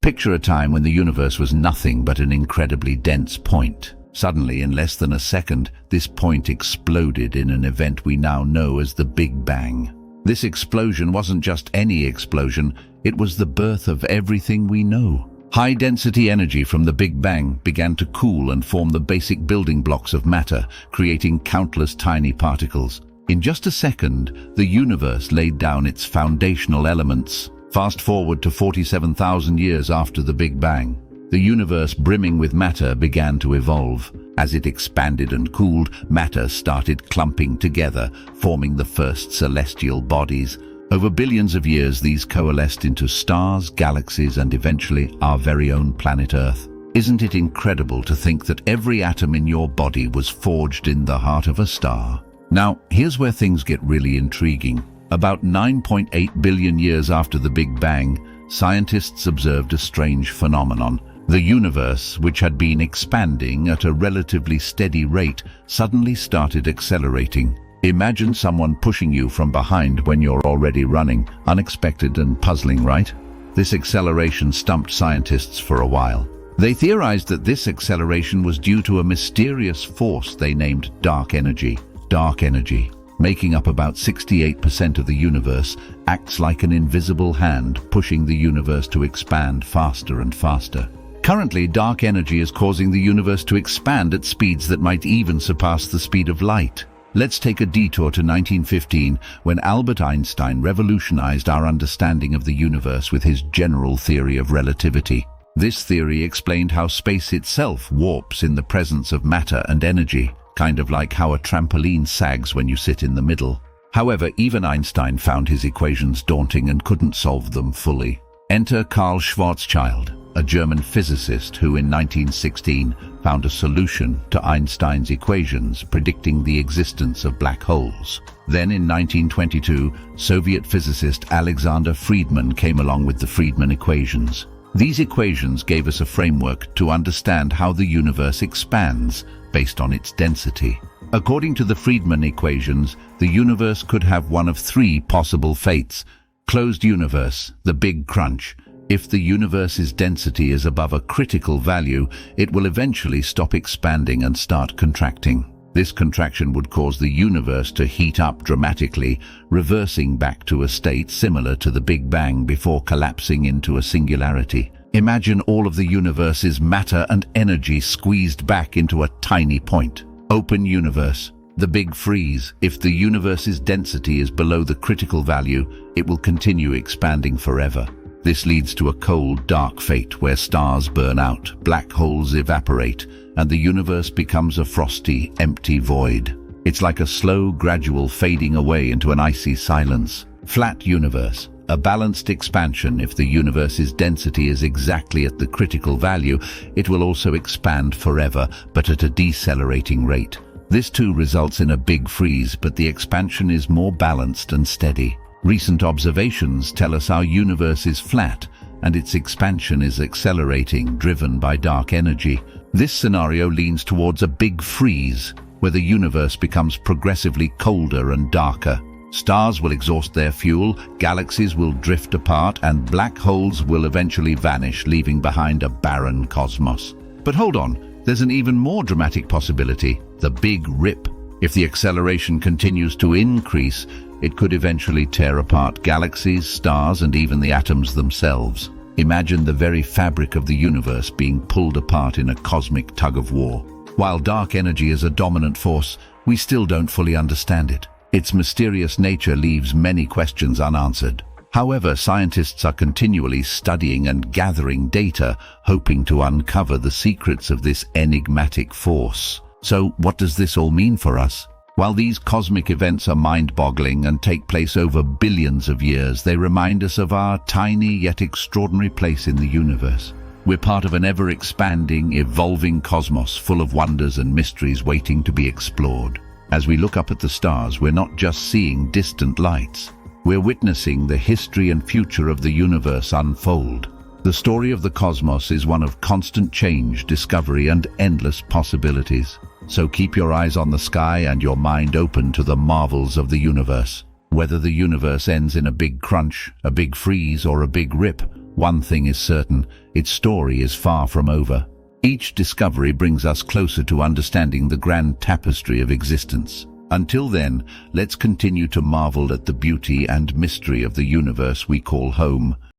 Picture a time when the universe was nothing but an incredibly dense point. Suddenly, in less than a second, this point exploded in an event we now know as the Big Bang. This explosion wasn't just any explosion, it was the birth of everything we know. High-density energy from the Big Bang began to cool and form the basic building blocks of matter, creating countless tiny particles. In just a second, the universe laid down its foundational elements. Fast forward to 47,000 years after the Big Bang. The universe brimming with matter began to evolve. As it expanded and cooled, matter started clumping together, forming the first celestial bodies. Over billions of years, these coalesced into stars, galaxies, and eventually our very own planet Earth. Isn't it incredible to think that every atom in your body was forged in the heart of a star? Now, here's where things get really intriguing. About 9.8 billion years after the Big Bang, scientists observed a strange phenomenon. The universe, which had been expanding at a relatively steady rate, suddenly started accelerating. Imagine someone pushing you from behind when you're already running. Unexpected and puzzling, right? This acceleration stumped scientists for a while. They theorized that this acceleration was due to a mysterious force they named dark energy. Dark energy, making up about 68% of the universe, acts like an invisible hand, pushing the universe to expand faster and faster. Currently, dark energy is causing the universe to expand at speeds that might even surpass the speed of light. Let's take a detour to 1915, when Albert Einstein revolutionized our understanding of the universe with his general theory of relativity. This theory explained how space itself warps in the presence of matter and energy, kind of like how a trampoline sags when you sit in the middle. However, even Einstein found his equations daunting and couldn't solve them fully. Enter Carl Schwarzschild, a German physicist who in 1916 found a solution to Einstein's equations predicting the existence of black holes. Then in 1922, Soviet physicist Alexander Friedmann came along with the Friedmann equations. These equations gave us a framework to understand how the universe expands based on its density. According to the Friedmann equations, the universe could have one of three possible fates. Closed universe, the big crunch. If the universe's density is above a critical value, it will eventually stop expanding and start contracting. This contraction would cause the universe to heat up dramatically, reversing back to a state similar to the Big Bang before collapsing into a singularity. Imagine all of the universe's matter and energy squeezed back into a tiny point. Open universe, the big freeze. If the universe's density is below the critical value, it will continue expanding forever. This leads to a cold, dark fate where stars burn out, black holes evaporate, and the universe becomes a frosty, empty void. It's like a slow, gradual fading away into an icy silence. Flat universe, a balanced expansion. If the universe's density is exactly at the critical value, it will also expand forever, but at a decelerating rate. This too results in a big freeze, but the expansion is more balanced and steady. Recent observations tell us our universe is flat, and its expansion is accelerating, driven by dark energy. This scenario leans towards a big freeze, where the universe becomes progressively colder and darker. Stars will exhaust their fuel, galaxies will drift apart, and black holes will eventually vanish, leaving behind a barren cosmos. But hold on, there's an even more dramatic possibility: the Big Rip. If the acceleration continues to increase, it could eventually tear apart galaxies, stars, and even the atoms themselves. Imagine the very fabric of the universe being pulled apart in a cosmic tug-of-war. While dark energy is a dominant force, we still don't fully understand it. Its mysterious nature leaves many questions unanswered. However, scientists are continually studying and gathering data, hoping to uncover the secrets of this enigmatic force. So, what does this all mean for us? While these cosmic events are mind-boggling and take place over billions of years, they remind us of our tiny yet extraordinary place in the universe. We're part of an ever-expanding, evolving cosmos full of wonders and mysteries waiting to be explored. As we look up at the stars, we're not just seeing distant lights. We're witnessing the history and future of the universe unfold. The story of the cosmos is one of constant change, discovery, and endless possibilities. So keep your eyes on the sky and your mind open to the marvels of the universe. Whether the universe ends in a big crunch, a big freeze, or a big rip, one thing is certain, its story is far from over. Each discovery brings us closer to understanding the grand tapestry of existence. Until then, let's continue to marvel at the beauty and mystery of the universe we call home.